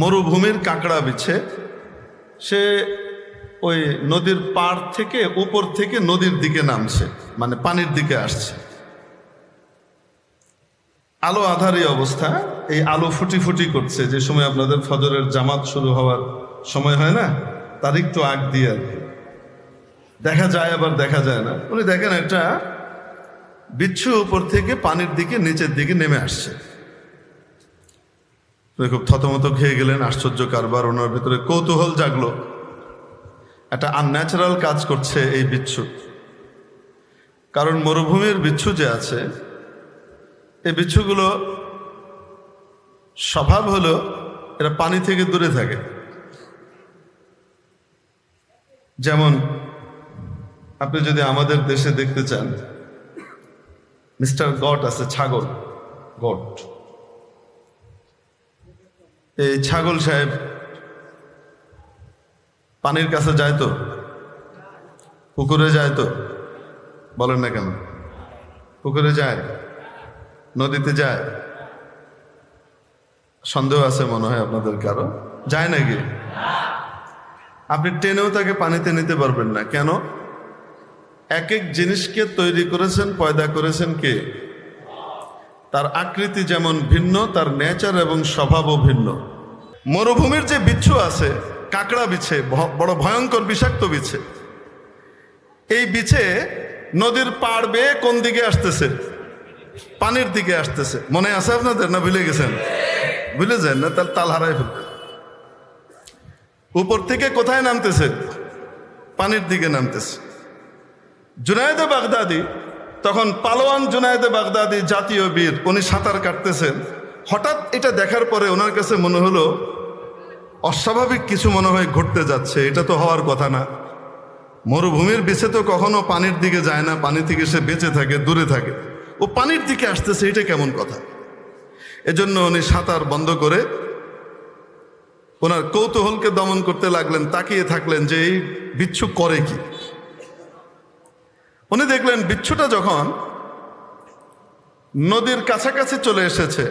মরুভূমির কাঁকড়া বিছে, সে ওই নদীর পাড় থেকে উপর থেকে নদীর দিকে নামছে, মানে পানির দিকে আসছে। আলো আধারি অবস্থা, এই আলো ফুটি ফুটি করছে। যে সময় আপনাদের ফজরের জামাত শুরু হওয়ার সময় হয় না, তার একটু আগ দিয়ে আর কি দেখা যায়, আবার দেখা যায় না। উনি দেখেন একটা বিচ্ছু উপর থেকে পানির দিকে নিচের দিকে নেমে আসছে। উনি খুব থতমত খেয়ে গেলেন, আশ্চর্য কারবার। ওনার ভিতরে কৌতূহল জাগলো, একটা আনন্যাচারাল কাজ করছে এই বিচ্ছু। কারণ মরুভূমির বিচ্ছু যে আছে, এই বিচ্ছুগুলো স্বভাব হলো এরা পানি থেকে দূরে থাকে। যেমন আপনি যদি আমাদের দেশে দেখতে চান, মিস্টার গট আছে, ছাগল গট, এই ছাগল সাহেব পানির কাছে যায় তো, পুকুরে যায় তো, বলেন না কেন? পুকুরে যায়, নদীতে যায়, সন্দেহ আছে মনে হয় আপনাদের কারো, যায় নাকি? আপনি টেনেও তাকে পানিতে নিতে পারবেন না। কেন? এক এক জিনিসকে তৈরি করেছেন, পয়দা করেছেন কে? তার আকৃতি যেমন ভিন্ন, তার নেচার এবং স্বভাবও ভিন্ন। মরুভূমির যে বিচ্ছু আছে, কাঁকড়া বিছে, বড় ভয়ঙ্কর বিষাক্ত বিছে, এই বিছে নদীর পাড় বেয়ে কোন দিকে আসতেছে? পানির দিকে আসতেছে। মনে আছে আপনাদের, না ভুলে গেছেন? ভুলে যান না, তার তাল হারাই ফেলবেন। উপর থেকে কোথায় নামতেছে? পানির দিকে নামতেছে। জুনায়েদে বাগদাদি, তখন পালোয়ান জুনায়েদে বাগদাদি, জাতীয় বীর, উনি সাঁতার কাটতেছেন। হঠাৎ এটা দেখার পরে ওনার কাছে মনে হলো অস্বাভাবিক কিছু মনে হয় ঘটতে যাচ্ছে, এটা তো হওয়ার কথা না। মরুভূমির বিছে তো কখনো পানির দিকে যায় না, পানি থেকে সে বেঁচে থাকে, দূরে থাকে। ও পানির দিকে আসতেছে, এটা কেমন কথা? এজন্য উনি সাঁতার বন্ধ করে ওনার কৌতূহলকে দমন করতে লাগলেন, তাকিয়ে থাকলেন যে এই বিচ্ছু করে কি। উনি দেখলেন বিচ্ছুটা যখন নদীর কাছাকাছি চলে এসেছে,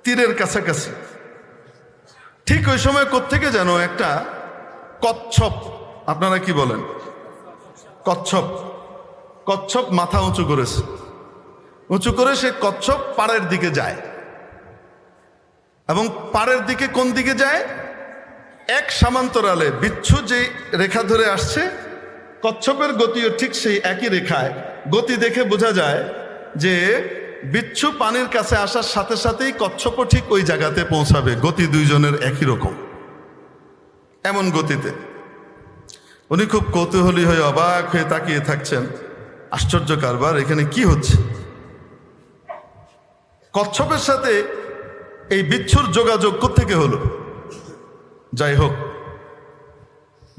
তীরের কাছাকাছি, ঠিক ওই সময় কোত্থেকে যেন একটা কচ্ছপ, আপনারা কি বলেন? কচ্ছপ। কচ্ছপ মাথা উঁচু করেছে, উঁচু করে সে কচ্ছপ পাড়ের দিকে যায়। এবং পাড়ের দিকে কোন দিকে যায়? এক সমান্তরালে বিচ্ছু যে রেখা ধরে আসছে, কচ্ছপের গতিও ঠিক সেই একই রেখায়। গতি দেখে বোঝা যায় যে বিচ্ছু পানির কাছে আসার সাথে সাথেই কচ্ছপও ঠিক ওই জায়গাতে পৌঁছাবে। গতি দুইজনের একই রকম, এমন গতিতে। উনি খুব কৌতূহলী হয়ে অবাক হয়ে তাকিয়ে থাকছেন, আশ্চর্য কারবার, এখানে কি হচ্ছে? কচ্ছপের সাথে এই বিচ্ছুর যোগাযোগ কোত্থেকে হলো? যাই হোক,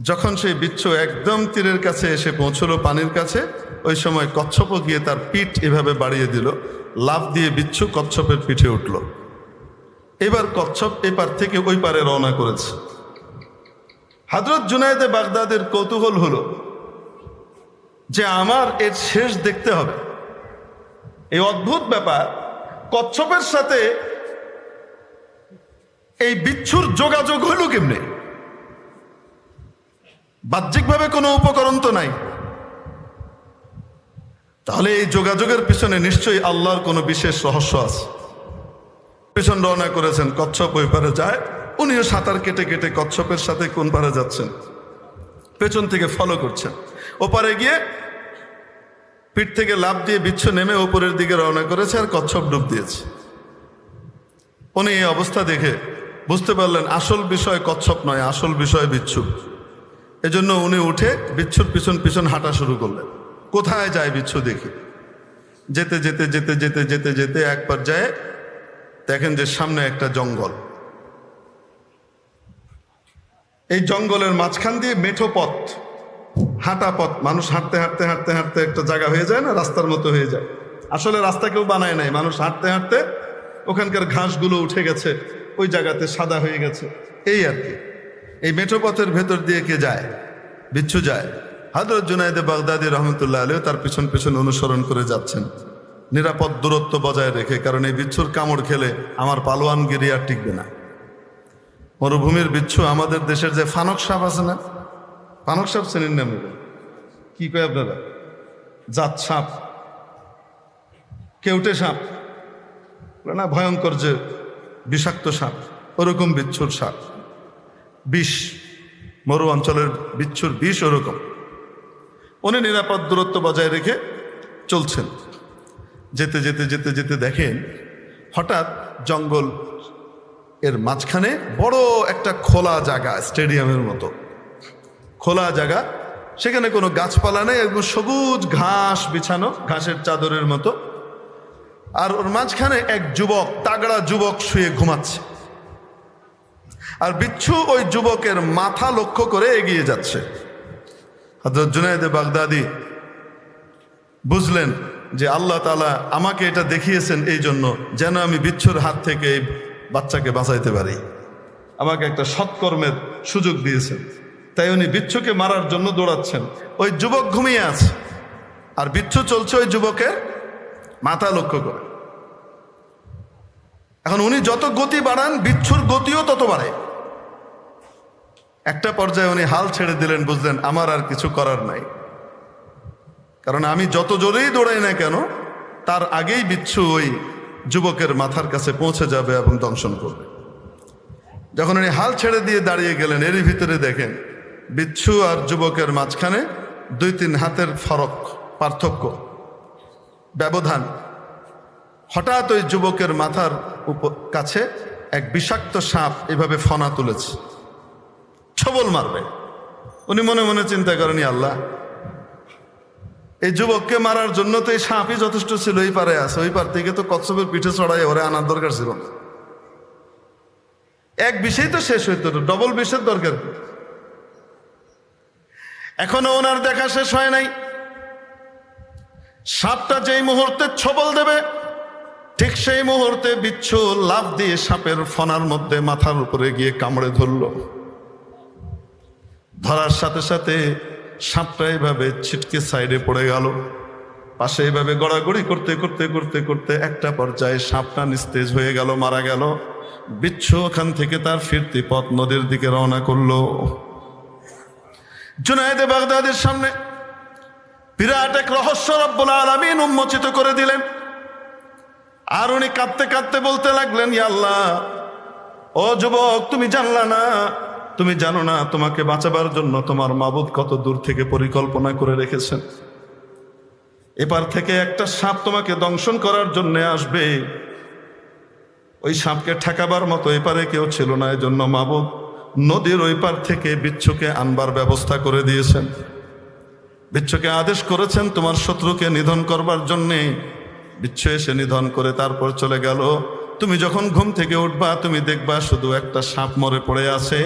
যখন সেই বিচ্ছু একদম তীরের কাছে এসে পৌঁছলো, পানির কাছে, ওই সময় কচ্ছপও গিয়ে তার পিঠ এভাবে বাড়িয়ে দিল। লাফ দিয়ে বিচ্ছু কচ্ছপের পিঠে উঠল। এবার কচ্ছপ এপার থেকে ওই পারে রওনা করেছে। হযরত জুনায়েদে বাগদাদের কৌতূহল হলো যে আমার এর শেষ দেখতে হবে। এই অদ্ভুত ব্যাপার, কচ্ছপের সাথে এই বিচ্ছুর যোগাযোগ হলো কেমনে? বাহ্যিকভাবে কোনো উপকরণ তো নাই, তাহলে এই যোগাযোগের পিছনে নিশ্চয়ই আল্লাহর কোনো বিশেষ রহস্য আছে। পিছন রওনা করেছেন, কচ্ছপ ওই পারে যায়, উনিও সাঁতার কেটে কেটে কচ্ছপের সাথে কোন পারে যাচ্ছেন, পেছন থেকে ফলো করছেন। ওপারে গিয়ে পিঠ থেকে লাফ দিয়ে বিচ্ছু নেমে ওপরের দিকে রওনা করেছে, আর কচ্ছপ ডুব দিয়েছে। উনি এই অবস্থা দেখে বুঝতে পারলেন আসল বিষয় কচ্ছপ নয়, আসল বিষয় বিচ্ছু। এজন্য উনি উঠে বিচ্ছুর পিছন পিছন হাঁটা শুরু করলেন। কোথায় যায় বিচ্ছু দেখি। যেতে যেতে যেতে যেতে যেতে যেতে এক পর্যায়ে দেখেন যে সামনে একটা জঙ্গল। এই জঙ্গলের মাঝখান দিয়ে মেঠো পথ, হাঁটা পথ, মানুষ হাঁটতে হাঁটতে হাঁটতে হাঁটতে একটা জায়গা হয়ে যায় না, রাস্তার মতো হয়ে যায়। আসলে রাস্তা কেউ বানায় নাই, মানুষ হাঁটতে হাঁটতে ওখানকার ঘাসগুলো উঠে গেছে, ওই জায়গাতে সাদা হয়ে গেছে, এই আর কি। এই মেঠো পথের ভেতর দিয়ে কে যায়? বিচ্ছু যায়। হযরত জুনায়েদে বাগদাদি রহমতুল্লাহ আলাইহি তার পিছন পিছন অনুসরণ করে যাচ্ছেন, নিরাপদ দূরত্ব বজায় রেখে। কারণ এই বিচ্ছুর কামড় খেলে আমার পালোয়ানগিরি আর টিকবে না। মরুভূমির বিচ্ছু আমাদের দেশের যে ফানক সাপ আছে না, ফানক সাপ চেনেন না? কি কয় আপনারা? জাত সাপ, কেউটে সাপ না, ভয়ঙ্কর যে বিষাক্ত সাপ, ওরকম বিচ্ছুর সাপ, বিষ, মরু অঞ্চলের বিচ্ছুর বিষ ওরকম। উনি নিরাপদ দূরত্ব বজায় রেখে চলছেন। যেতে যেতে যেতে যেতে দেখেন হঠাৎ জঙ্গল এর মাঝখানে বড় একটা খোলা জায়গা, স্টেডিয়ামের মতো খোলা জায়গা, সেখানে কোনো গাছপালা নেই, একদম সবুজ ঘাস বিছানো, ঘাসের চাদরের মতো। আর ওর মাঝখানে এক যুবক, তাগড়া যুবক শুয়ে ঘুমাচ্ছে। আর বিচ্ছু ওই যুবকের মাথা লক্ষ্য করে এগিয়ে যাচ্ছে। হযরত জুনায়েদ বাগদাদি বুঝলেন যে আল্লাহ তাআলা আমাকে এটা দেখিয়েছেন এই জন্য যেন আমি বিচ্ছুর হাত থেকে এই বাচ্চাকে বাঁচাইতে পারি, আমাকে একটা সৎকর্মের সুযোগ দিয়েছেন। তাই উনি বিচ্ছুকে মারার জন্য দৌড়াচ্ছেন। ওই যুবক ঘুমিয়ে আছে আর বিচ্ছু চলছে ওই যুবকের মাথা লক্ষ্য করে। এখন উনি যত গতি বাড়ান, বিচ্ছুর গতিও তত বাড়ে। একটা পর্যায়ে উনি হাল ছেড়ে দিলেন, বুঝলেন আমার আর কিছু করার নাই, কারণ আমি যত জোরেই দৌড়াই না কেন তার আগেই বিচ্ছু ওই যুবকের মাথার কাছে পৌঁছে যাবে এবং দংশন করবে। যখন উনি হাল ছেড়ে দিয়ে দাঁড়িয়ে গেলেন, এরই ভিতরে দেখেন বিচ্ছু আর যুবকের মাঝখানে 2-3 হাতের ফরক, পার্থক্য, ব্যবধান। হঠাৎ ওই যুবকের মাথার কাছে এক বিষাক্ত সাপ এভাবে ফনা তুলেছে, ছবল মারবে। উনি মনে মনে চিন্তা করেন, আল্লাহ, এই যুবককে মারার জন্য তো এই সাপই যথেষ্ট ছিল, এই পারে আছে, ওই পার থেকে তো কচ্ছপের পিঠে চড়াই ওরে আনার দরকার ছিল না। এক বিষয় তো শেষ হইতো, ডবল বিষের দরকার। এখনো ওনার দেখা শেষ হয় নাই। সাপটা যেই মুহূর্তে ছবল দেবে, ঠিক সেই মুহূর্তে বিচ্ছু লাফ দিয়ে সাপের ফনার মধ্যে মাথার উপরে গিয়ে কামড়ে ধরল। ধরার সাথে সাথে সাপটা এইভাবে ছিটকে সাইডে পড়ে গেল। পাশে এইভাবে গড়াগড়ি করতে করতে করতে করতে একটা পর্যায়ে সাপটা নিস্তেজ হয়ে গেল, মারা গেল। বিচ্ছু ওখান থেকে তার ফিরতি পথ নদীর দিকে রওনা করলো। জুনায়েদ বাগদাদির সামনে বিরাট এক রহস্য রব্বুল আলামিন উন্মোচিত করে দিলেন। আর উনি কাঁদতে কাঁদতে বলতে লাগলেন, ইয়া আল্লাহ, ও যুবক, তুমি জানলা না, তুমি জানো না তোমাকে বাঁচাবার জন্য তোমার মাবুদ কত দূর থেকে পরিকল্পনা করে রেখেছেন। এপার থেকে একটা সাপ তোমাকে দংশন করার জন্য আসবে, ওই সাপকে ঠেকাবার মতো এপারে কেউ ছিল না, এজন্য মাবুদ নদীর ওই পার থেকে বিচ্ছুকে আনবার ব্যবস্থা করে দিয়েছেন। বিচ্ছুকে আদেশ করেছেন তোমার শত্রুকে নিধন করবার জন্যে। বিচ্ছু এসে নিধন করে তারপর চলে গেল। তুমি যখন ঘুম থেকে উঠবা, তুমি দেখবা শুধু একটা সাপ মরে পড়ে আছে।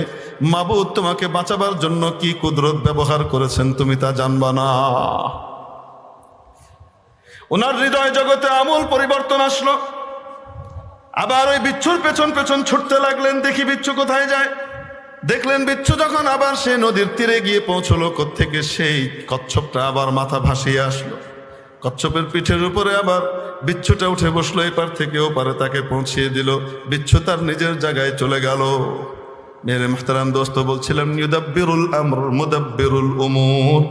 মাবুদ তোমাকে বাঁচাবার জন্য কি কুদরত ব্যবহার করেছেন তুমি তা জানবা না। ওনার হৃদয় জগতে আমূল পরিবর্তন আসলো। আবার ওই বিচ্ছুর পেছন পেছন ছুটতে লাগলেন, দেখি বিচ্ছু কোথায় যায়। দেখলেন বিচ্ছু যখন আবার সেই নদীর তীরে গিয়ে পৌঁছলো, কোত্থেকে সেই কচ্ছপটা আবার মাথা ভাসিয়ে আসলো। কচ্ছপের পিঠের উপরে আবার বিচ্ছুটা উঠে বসলো, এপার থেকে ওপারে তাকে পৌঁছিয়ে দিল। বিচ্ছু তার নিজের জায়গায় চলে গেল। মেরে মুহতারাম দোস্ত, বলছিলাম ইউদাব্বিরুল আমর মুদাব্বিরুল উমুর,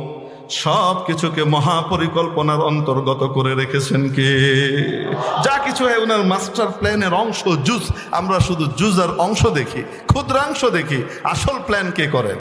সব কিছুকে মহাপরিকল্পনার অন্তর্গত করে রেখেছেন কে? যা কিছু হয় ওনার মাস্টার প্ল্যানের অংশ, জুজ। আমরা শুধু জুজ আর অংশ দেখি, ক্ষুদ্রাংশ দেখি, আসল প্ল্যান কে করেন?